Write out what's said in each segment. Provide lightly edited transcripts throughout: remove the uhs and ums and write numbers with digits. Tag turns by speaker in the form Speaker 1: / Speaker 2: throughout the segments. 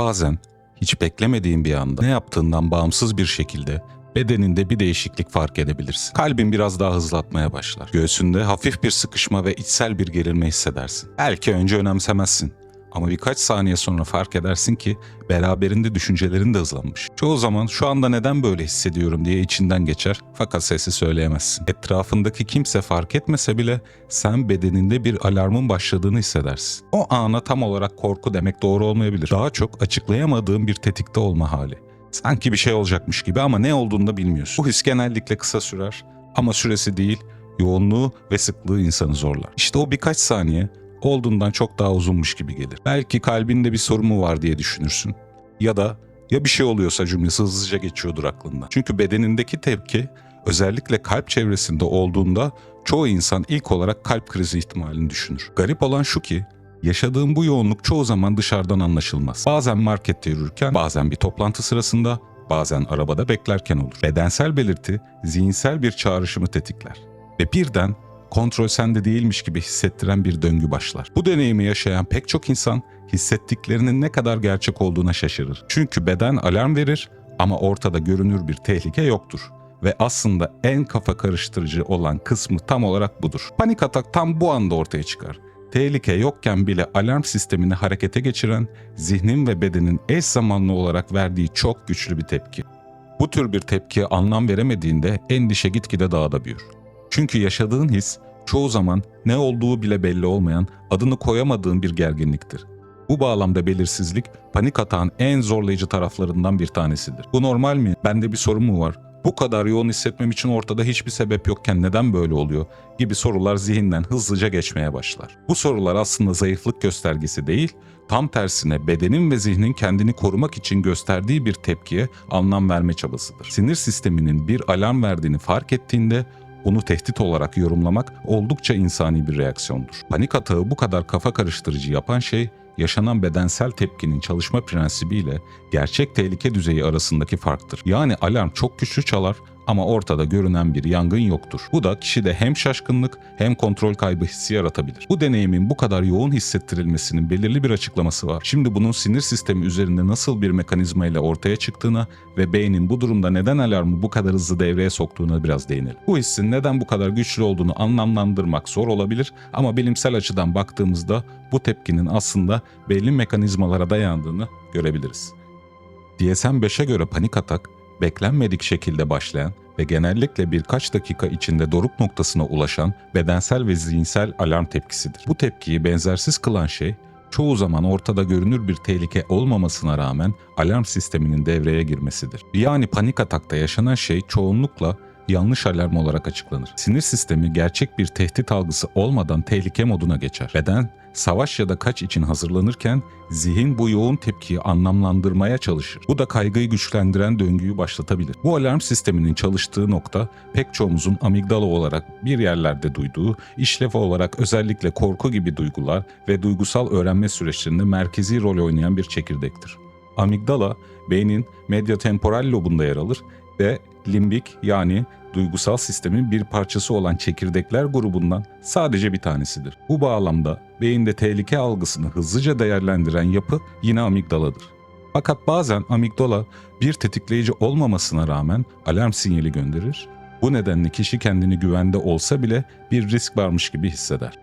Speaker 1: bazen hiç beklemediğin bir anda ne yaptığından bağımsız bir şekilde bedeninde bir değişiklik fark edebilirsin. Kalbin biraz daha hızlı atmaya başlar. Göğsünde hafif bir sıkışma ve içsel bir gerilme hissedersin. Belki önce önemsemezsin. Ama birkaç saniye sonra fark edersin ki beraberinde düşüncelerin de hızlanmış. Çoğu zaman şu anda neden böyle hissediyorum diye içinden geçer fakat sesi söyleyemezsin. Etrafındaki kimse fark etmese bile sen bedeninde bir alarmın başladığını hissedersin. O ana tam olarak korku demek doğru olmayabilir. Daha çok açıklayamadığın bir tetikte olma hali. Sanki bir şey olacakmış gibi ama ne olduğunu da bilmiyorsun. Bu his genellikle kısa sürer ama süresi değil, yoğunluğu ve sıklığı insanı zorlar. İşte o birkaç saniye olduğundan çok daha uzunmuş gibi gelir. Belki kalbinde bir sorun mu var diye düşünürsün. Ya bir şey oluyorsa cümlesi hızlıca geçiyordur aklından. Çünkü bedenindeki tepki özellikle kalp çevresinde olduğunda çoğu insan ilk olarak kalp krizi ihtimalini düşünür. Garip olan şu ki yaşadığım bu yoğunluk çoğu zaman dışarıdan anlaşılmaz. Bazen markette yürürken, bazen bir toplantı sırasında, bazen arabada beklerken olur. Bedensel belirti zihinsel bir çağrışımı tetikler. Ve birden kontrol sende değilmiş gibi hissettiren bir döngü başlar. Bu deneyimi yaşayan pek çok insan hissettiklerinin ne kadar gerçek olduğuna şaşırır. Çünkü beden alarm verir ama ortada görünür bir tehlike yoktur. Ve aslında en kafa karıştırıcı olan kısmı tam olarak budur. Panik atak tam bu anda ortaya çıkar. Tehlike yokken bile alarm sistemini harekete geçiren, zihnin ve bedenin eş zamanlı olarak verdiği çok güçlü bir tepki. Bu tür bir tepkiye anlam veremediğinde endişe gitgide daha da büyür. Çünkü yaşadığın his çoğu zaman ne olduğu bile belli olmayan, adını koyamadığın bir gerginliktir. Bu bağlamda belirsizlik, panik atağın en zorlayıcı taraflarından bir tanesidir. Bu normal mi? Bende bir sorun mu var? Bu kadar yoğun hissetmem için ortada hiçbir sebep yokken neden böyle oluyor? Gibi sorular zihinden hızlıca geçmeye başlar. Bu sorular aslında zayıflık göstergesi değil, tam tersine bedenin ve zihnin kendini korumak için gösterdiği bir tepkiye anlam verme çabasıdır. Sinir sisteminin bir alarm verdiğini fark ettiğinde onu tehdit olarak yorumlamak oldukça insani bir reaksiyondur. Panik atağı bu kadar kafa karıştırıcı yapan şey, yaşanan bedensel tepkinin çalışma prensibiyle gerçek tehlike düzeyi arasındaki farktır. Yani alarm çok güçlü çalar ama ortada görünen bir yangın yoktur. Bu da kişide hem şaşkınlık hem kontrol kaybı hissi yaratabilir. Bu deneyimin bu kadar yoğun hissettirilmesinin belirli bir açıklaması var. Şimdi bunun sinir sistemi üzerinde nasıl bir mekanizma ile ortaya çıktığına ve beynin bu durumda neden alarmı bu kadar hızlı devreye soktuğuna biraz değinelim. Bu hissin neden bu kadar güçlü olduğunu anlamlandırmak zor olabilir ama bilimsel açıdan baktığımızda bu tepkinin aslında belli mekanizmalara dayandığını görebiliriz. DSM-5'e göre panik atak, beklenmedik şekilde başlayan ve genellikle birkaç dakika içinde doruk noktasına ulaşan bedensel ve zihinsel alarm tepkisidir. Bu tepkiyi benzersiz kılan şey, çoğu zaman ortada görünür bir tehlike olmamasına rağmen alarm sisteminin devreye girmesidir. Yani panik atakta yaşanan şey çoğunlukla yanlış alarm olarak açıklanır. Sinir sistemi gerçek bir tehdit algısı olmadan tehlike moduna geçer. Beden, savaş ya da kaç için hazırlanırken zihin bu yoğun tepkiyi anlamlandırmaya çalışır. Bu da kaygıyı güçlendiren döngüyü başlatabilir. Bu alarm sisteminin çalıştığı nokta pek çoğumuzun amigdala olarak bir yerlerde duyduğu, işlev olarak özellikle korku gibi duygular ve duygusal öğrenme süreçlerinde merkezi rol oynayan bir çekirdektir. Amigdala, beynin medyatemporal lobunda yer alır ve limbik yani duygusal sistemin bir parçası olan çekirdekler grubundan sadece bir tanesidir. Bu bağlamda beyinde tehlike algısını hızlıca değerlendiren yapı yine amigdaladır. Fakat bazen amigdala bir tetikleyici olmamasına rağmen alarm sinyali gönderir. Bu nedenle kişi kendini güvende olsa bile bir risk varmış gibi hisseder.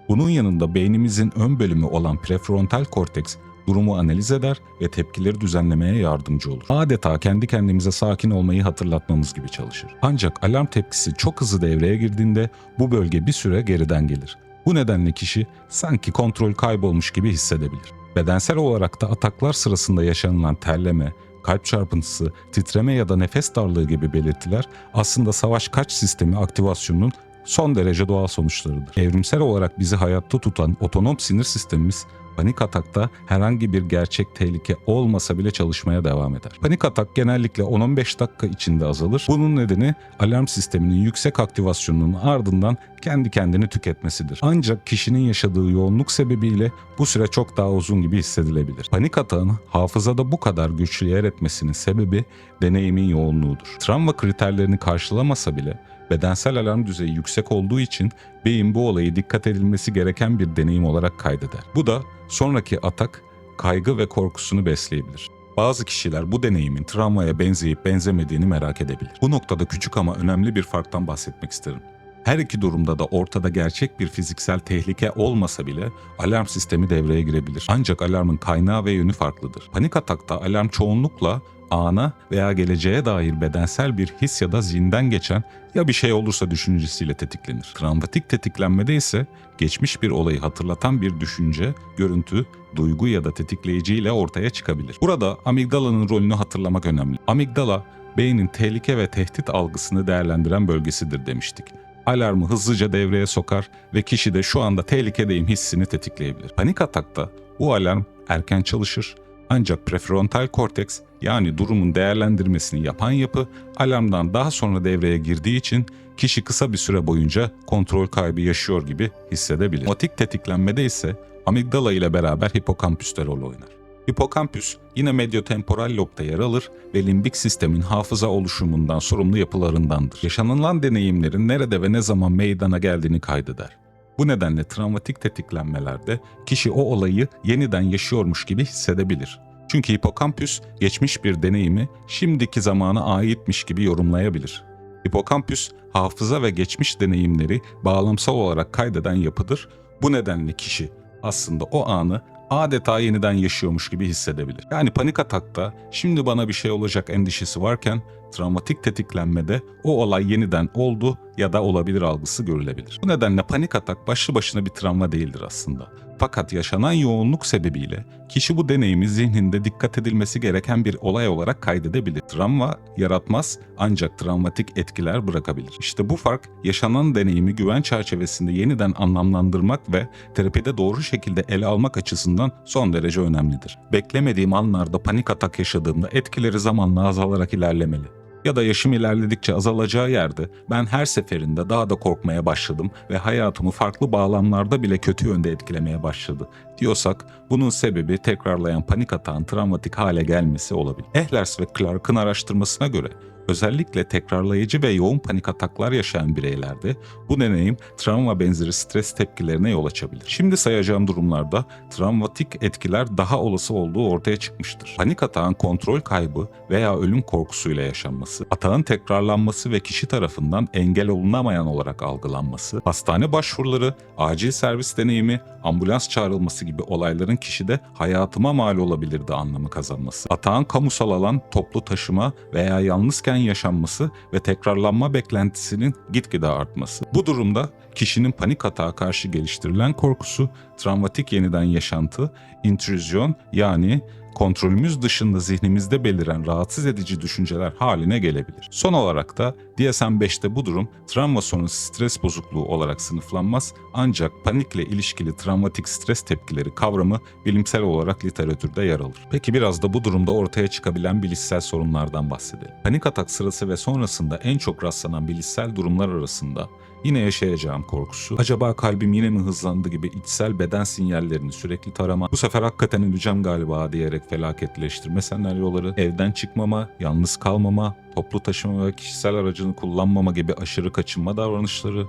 Speaker 1: Bunun yanında beynimizin ön bölümü olan prefrontal korteks durumu analiz eder ve tepkileri düzenlemeye yardımcı olur. Adeta kendi kendimize sakin olmayı hatırlatmamız gibi çalışır. Ancak alarm tepkisi çok hızlı devreye girdiğinde bu bölge bir süre geriden gelir. Bu nedenle kişi sanki kontrol kaybolmuş gibi hissedebilir. Bedensel olarak da ataklar sırasında yaşanılan terleme, kalp çarpıntısı, titreme ya da nefes darlığı gibi belirtiler aslında savaş kaç sistemi aktivasyonunun son derece doğal sonuçlarıdır. Evrimsel olarak bizi hayatta tutan otonom sinir sistemimiz panik atakta herhangi bir gerçek tehlike olmasa bile çalışmaya devam eder. Panik atak genellikle 10-15 dakika içinde azalır. Bunun nedeni alarm sisteminin yüksek aktivasyonunun ardından kendi kendini tüketmesidir. Ancak kişinin yaşadığı yoğunluk sebebiyle bu süre çok daha uzun gibi hissedilebilir. Panik atağın hafızada bu kadar güçlü yer etmesinin sebebi deneyimin yoğunluğudur. Travma kriterlerini karşılamasa bile bedensel alarm düzeyi yüksek olduğu için beyin bu olayı dikkat edilmesi gereken bir deneyim olarak kaydeder. Bu da sonraki atak kaygı ve korkusunu besleyebilir. Bazı kişiler bu deneyimin travmaya benzeyip benzemediğini merak edebilir. Bu noktada küçük ama önemli bir farktan bahsetmek isterim. Her iki durumda da ortada gerçek bir fiziksel tehlike olmasa bile alarm sistemi devreye girebilir. Ancak alarmın kaynağı ve yönü farklıdır. Panik atakta alarm çoğunlukla ana veya geleceğe dair bedensel bir his ya da zihinden geçen ya bir şey olursa düşüncesiyle tetiklenir. Travmatik tetiklenmede ise geçmiş bir olayı hatırlatan bir düşünce, görüntü, duygu ya da tetikleyiciyle ortaya çıkabilir. Burada amigdalanın rolünü hatırlamak önemli. Amigdala, beynin tehlike ve tehdit algısını değerlendiren bölgesidir demiştik. Alarmı hızlıca devreye sokar ve kişi de şu anda tehlikedeyim hissini tetikleyebilir. Panik atakta bu alarm erken çalışır. Ancak prefrontal korteks yani durumun değerlendirmesini yapan yapı alarmdan daha sonra devreye girdiği için kişi kısa bir süre boyunca kontrol kaybı yaşıyor gibi hissedebilir. Otomatik tetiklenmede ise amigdala ile beraber hipokampüs de rol oynar. Hipokampüs yine medyotemporal lobda yer alır ve limbik sistemin hafıza oluşumundan sorumlu yapılarındandır. Yaşanılan deneyimlerin nerede ve ne zaman meydana geldiğini kaydeder. Bu nedenle travmatik tetiklenmelerde kişi o olayı yeniden yaşıyormuş gibi hissedebilir. Çünkü hipokampüs geçmiş bir deneyimi şimdiki zamana aitmiş gibi yorumlayabilir. Hipokampüs hafıza ve geçmiş deneyimleri bağlamsal olarak kaydeden yapıdır. Bu nedenle kişi aslında o anı adeta yeniden yaşıyormuş gibi hissedebilir. Yani panik atakta şimdi bana bir şey olacak endişesi varken travmatik tetiklenmede o olay yeniden oldu ya da olabilir algısı görülebilir. Bu nedenle panik atak başlı başına bir travma değildir aslında. Fakat yaşanan yoğunluk sebebiyle kişi bu deneyimi zihninde dikkat edilmesi gereken bir olay olarak kaydedebilir. Travma yaratmaz ancak travmatik etkiler bırakabilir. İşte bu fark yaşanan deneyimi güven çerçevesinde yeniden anlamlandırmak ve terapide doğru şekilde ele almak açısından son derece önemlidir. Beklemediğim anlarda panik atak yaşadığımda etkileri zamanla azalarak ilerlemeli. Ya da yaşım ilerledikçe azalacağı yerde ben her seferinde daha da korkmaya başladım ve hayatımı farklı bağlamlarda bile kötü yönde etkilemeye başladı diyorsak bunun sebebi tekrarlayan panik atağın travmatik hale gelmesi olabilir. Ehlers ve Clark'ın araştırmasına göre özellikle tekrarlayıcı ve yoğun panik ataklar yaşayan bireylerde bu deneyim travma benzeri stres tepkilerine yol açabilir. Şimdi sayacağım durumlarda travmatik etkiler daha olası olduğu ortaya çıkmıştır. Panik atağın kontrol kaybı veya ölüm korkusuyla yaşanması, atağın tekrarlanması ve kişi tarafından engel olunamayan olarak algılanması, hastane başvuruları, acil servis deneyimi, ambulans çağrılması gibi olayların kişide hayatıma mal olabilirdi anlamı kazanması, atağın kamusal alan, toplu taşıma veya yalnızken yaşanması ve tekrarlanma beklentisinin gitgide artması. Bu durumda kişinin panik atağa karşı geliştirilen korkusu, travmatik yeniden yaşantı, intrüzyon yani kontrolümüz dışında zihnimizde beliren rahatsız edici düşünceler haline gelebilir. Son olarak da DSM-5'te bu durum travma sonrası stres bozukluğu olarak sınıflanmaz ancak panikle ilişkili travmatik stres tepkileri kavramı bilimsel olarak literatürde yer alır. Peki biraz da bu durumda ortaya çıkabilen bilişsel sorunlardan bahsedelim. Panik atak sırası ve sonrasında en çok rastlanan bilişsel durumlar arasında yine yaşayacağım korkusu, acaba kalbim yine mi hızlandı gibi içsel beden sinyallerini sürekli tarama, bu sefer hakikaten öleceğim galiba diyerek felaketleştirme senaryoları, evden çıkmama, yalnız kalmama, toplu taşıma ve kişisel aracını kullanmama gibi aşırı kaçınma davranışları,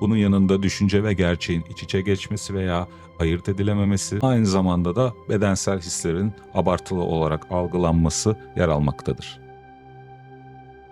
Speaker 1: bunun yanında düşünce ve gerçeğin iç içe geçmesi veya ayırt edilememesi, aynı zamanda da bedensel hislerin abartılı olarak algılanması yer almaktadır.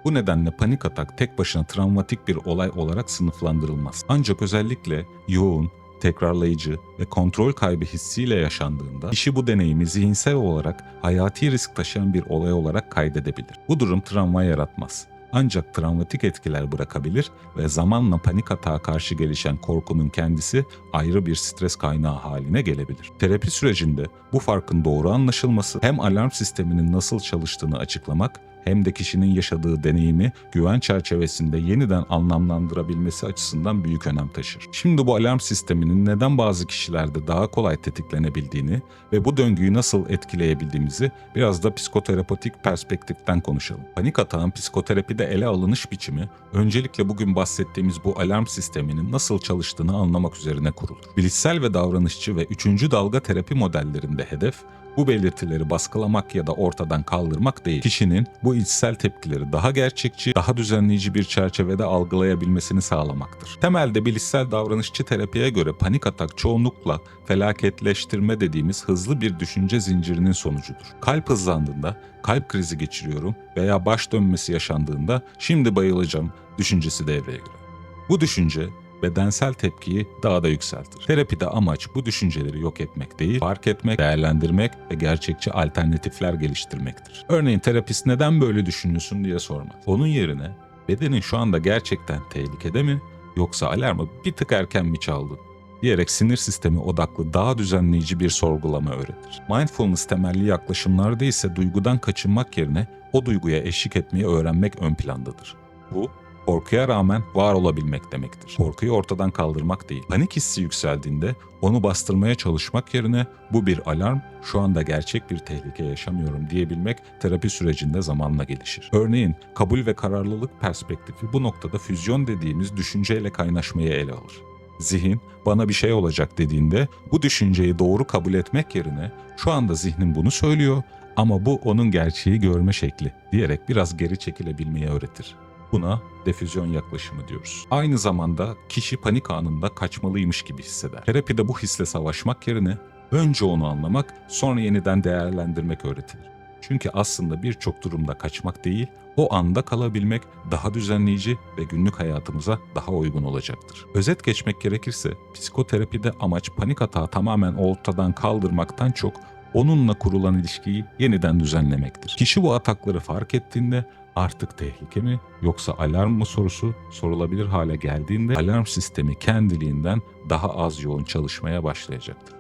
Speaker 1: Bu nedenle panik atak tek başına travmatik bir olay olarak sınıflandırılmaz. Ancak özellikle yoğun, tekrarlayıcı ve kontrol kaybı hissiyle yaşandığında kişi bu deneyimi zihinsel olarak hayati risk taşıyan bir olay olarak kaydedebilir. Bu durum travma yaratmaz. Ancak travmatik etkiler bırakabilir ve zamanla panik atağa karşı gelişen korkunun kendisi ayrı bir stres kaynağı haline gelebilir. Terapi sürecinde bu farkın doğru anlaşılması hem alarm sisteminin nasıl çalıştığını açıklamak hem de kişinin yaşadığı deneyimi güven çerçevesinde yeniden anlamlandırabilmesi açısından büyük önem taşır. Şimdi bu alarm sisteminin neden bazı kişilerde daha kolay tetiklenebildiğini ve bu döngüyü nasıl etkileyebildiğimizi biraz da psikoterapötik perspektiften konuşalım. Panik atağın psikoterapide ele alınış biçimi, öncelikle bugün bahsettiğimiz bu alarm sisteminin nasıl çalıştığını anlamak üzerine kurulur. Bilişsel ve davranışçı ve 3. dalga terapi modellerinde hedef, Bu belirtileri baskılamak ya da ortadan kaldırmak değil. Kişinin bu içsel tepkileri daha gerçekçi, daha düzenleyici bir çerçevede algılayabilmesini sağlamaktır. Temelde bilişsel davranışçı terapiye göre panik atak çoğunlukla felaketleştirme dediğimiz hızlı bir düşünce zincirinin sonucudur. Kalp hızlandığında kalp krizi geçiriyorum veya baş dönmesi yaşandığında şimdi bayılacağım düşüncesi devreye girer. Bu düşünce bedensel tepkiyi daha da yükseltir. Terapide amaç bu düşünceleri yok etmek değil, fark etmek, değerlendirmek ve gerçekçi alternatifler geliştirmektir. Örneğin terapist neden böyle düşünüyorsun diye sormaz. Onun yerine bedenin şu anda gerçekten tehlikede mi yoksa alarmı bir tık erken mi çaldı diyerek sinir sistemi odaklı daha düzenleyici bir sorgulama öğretir. Mindfulness temelli yaklaşımlarda ise duygudan kaçınmak yerine o duyguya eşlik etmeyi öğrenmek ön plandadır. Bu, korkuya rağmen var olabilmek demektir. Korkuyu ortadan kaldırmak değil. Panik hissi yükseldiğinde onu bastırmaya çalışmak yerine bu bir alarm, şu anda gerçek bir tehlike yaşamıyorum diyebilmek terapi sürecinde zamanla gelişir. Örneğin kabul ve kararlılık perspektifi bu noktada füzyon dediğimiz düşünceyle kaynaşmayı ele alır. Zihin bana bir şey olacak dediğinde bu düşünceyi doğru kabul etmek yerine şu anda zihnim bunu söylüyor ama bu onun gerçeği görme şekli diyerek biraz geri çekilebilmeyi öğretir. Buna defüzyon yaklaşımı diyoruz. Aynı zamanda kişi panik anında kaçmalıymış gibi hisseder. Terapide bu hisle savaşmak yerine önce onu anlamak, sonra yeniden değerlendirmek öğretilir. Çünkü aslında birçok durumda kaçmak değil, o anda kalabilmek daha düzenleyici ve günlük hayatımıza daha uygun olacaktır. Özet geçmek gerekirse, psikoterapide amaç panik atağı tamamen ortadan kaldırmaktan çok onunla kurulan ilişkiyi yeniden düzenlemektir. Kişi bu atakları fark ettiğinde artık tehlike mi yoksa alarm mı sorusu sorulabilir hale geldiğinde alarm sistemi kendiliğinden daha az yoğun çalışmaya başlayacaktır.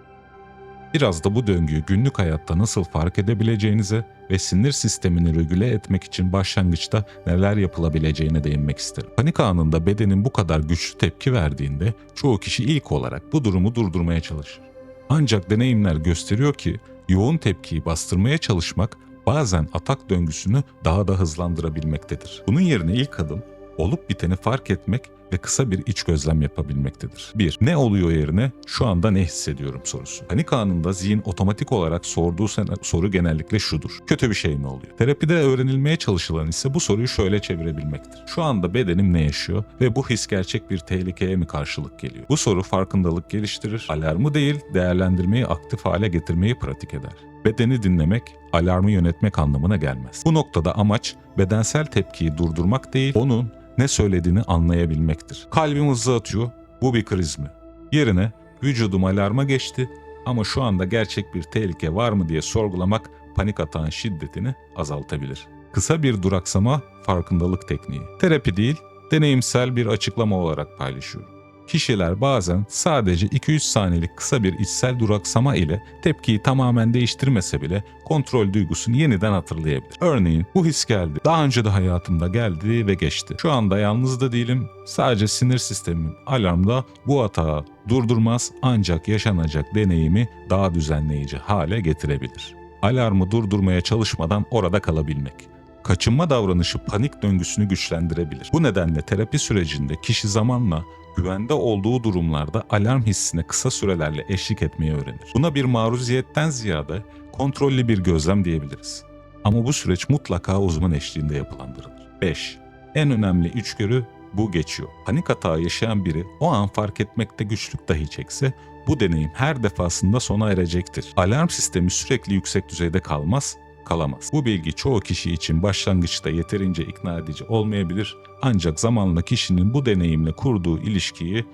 Speaker 1: Biraz da bu döngüyü günlük hayatta nasıl fark edebileceğinize ve sinir sistemini regüle etmek için başlangıçta neler yapılabileceğine değinmek isterim. Panik anında bedenin bu kadar güçlü tepki verdiğinde çoğu kişi ilk olarak bu durumu durdurmaya çalışır. Ancak deneyimler gösteriyor ki yoğun tepkiyi bastırmaya çalışmak bazen atak döngüsünü daha da hızlandırabilmektedir. Bunun yerine ilk adım olup biteni fark etmek ve kısa bir iç gözlem yapabilmektedir. 1. Ne oluyor yerine şu anda ne hissediyorum sorusu. Panik anında zihin otomatik olarak sorduğu soru genellikle şudur: kötü bir şey mi oluyor? Terapide öğrenilmeye çalışılan ise bu soruyu şöyle çevirebilmektir: şu anda bedenim ne yaşıyor ve bu his gerçek bir tehlikeye mi karşılık geliyor? Bu soru farkındalık geliştirir, alarmı değil değerlendirmeyi aktif hale getirmeyi pratik eder. Bedeni dinlemek, alarmı yönetmek anlamına gelmez. Bu noktada amaç bedensel tepkiyi durdurmak değil, onun ne söylediğini anlayabilmektir. Kalbim hızlı atıyor, bu bir kriz mi? Yerine vücudum alarma geçti ama şu anda gerçek bir tehlike var mı diye sorgulamak panik atağın şiddetini azaltabilir. Kısa bir duraksama farkındalık tekniği. Terapi değil, deneyimsel bir açıklama olarak paylaşıyorum. Kişiler bazen sadece 2-3 saniyelik kısa bir içsel duraksama ile tepkiyi tamamen değiştirmese bile kontrol duygusunu yeniden hatırlayabilir. Örneğin bu his geldi. Daha önce de hayatımda geldi ve geçti. Şu anda yalnız da değilim. Sadece sinir sistemim alarmda bu hatağı durdurmaz ancak yaşanacak deneyimi daha düzenleyici hale getirebilir. Alarmı durdurmaya çalışmadan orada kalabilmek. Kaçınma davranışı panik döngüsünü güçlendirebilir. Bu nedenle terapi sürecinde kişi zamanla güvende olduğu durumlarda alarm hissine kısa sürelerle eşlik etmeyi öğrenir. Buna bir maruziyetten ziyade kontrollü bir gözlem diyebiliriz. Ama bu süreç mutlaka uzman eşliğinde yapılandırılır. 5. En önemli içgörü bu geçiyor. Panik atağı yaşayan biri o an fark etmekte güçlük dahi çekse bu deneyim her defasında sona erecektir. Alarm sistemi sürekli yüksek düzeyde kalamaz. Bu bilgi çoğu kişi için başlangıçta yeterince ikna edici olmayabilir ancak zamanla kişinin bu deneyimle kurduğu ilişkiyi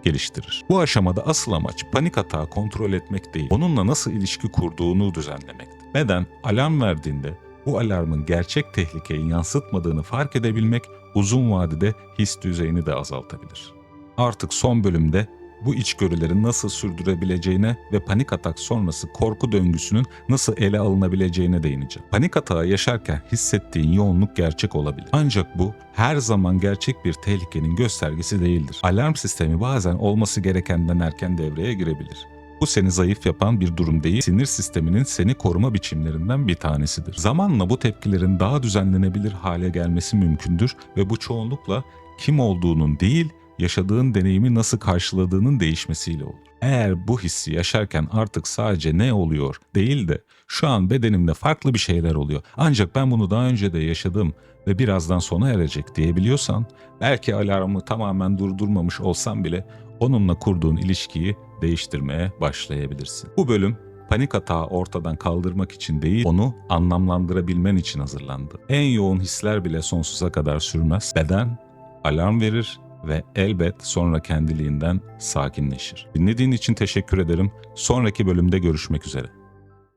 Speaker 1: geliştirir. Bu aşamada asıl amaç panik atağı kontrol etmek değil, onunla nasıl ilişki kurduğunu düzenlemektir. Neden? Alarm verdiğinde bu alarmın gerçek tehlikeyi yansıtmadığını fark edebilmek uzun vadede his düzeyini de azaltabilir. Artık son bölümde bu içgörüleri nasıl sürdürebileceğine ve panik atak sonrası korku döngüsünün nasıl ele alınabileceğine değineceğim. Panik atağı yaşarken hissettiğin yoğunluk gerçek olabilir. Ancak bu her zaman gerçek bir tehlikenin göstergesi değildir. Alarm sistemi bazen olması gerekenden erken devreye girebilir. Bu seni zayıf yapan bir durum değil, sinir sisteminin seni koruma biçimlerinden bir tanesidir. Zamanla bu tepkilerin daha düzenlenebilir hale gelmesi mümkündür ve bu çoğunlukla kim olduğunun değil, yaşadığın deneyimi nasıl karşıladığının değişmesiyle olur. Eğer bu hissi yaşarken artık sadece ne oluyor değil de şu an bedenimde farklı bir şeyler oluyor. Ancak ben bunu daha önce de yaşadım ve birazdan sona erecek diyebiliyorsan belki alarmı tamamen durdurmamış olsam bile onunla kurduğun ilişkiyi değiştirmeye başlayabilirsin. Bu bölüm panik atağı ortadan kaldırmak için değil, onu anlamlandırabilmen için hazırlandı. En yoğun hisler bile sonsuza kadar sürmez. Beden alarm verir ve elbet sonra kendiliğinden sakinleşir. Dinlediğin için teşekkür ederim. Sonraki bölümde görüşmek üzere.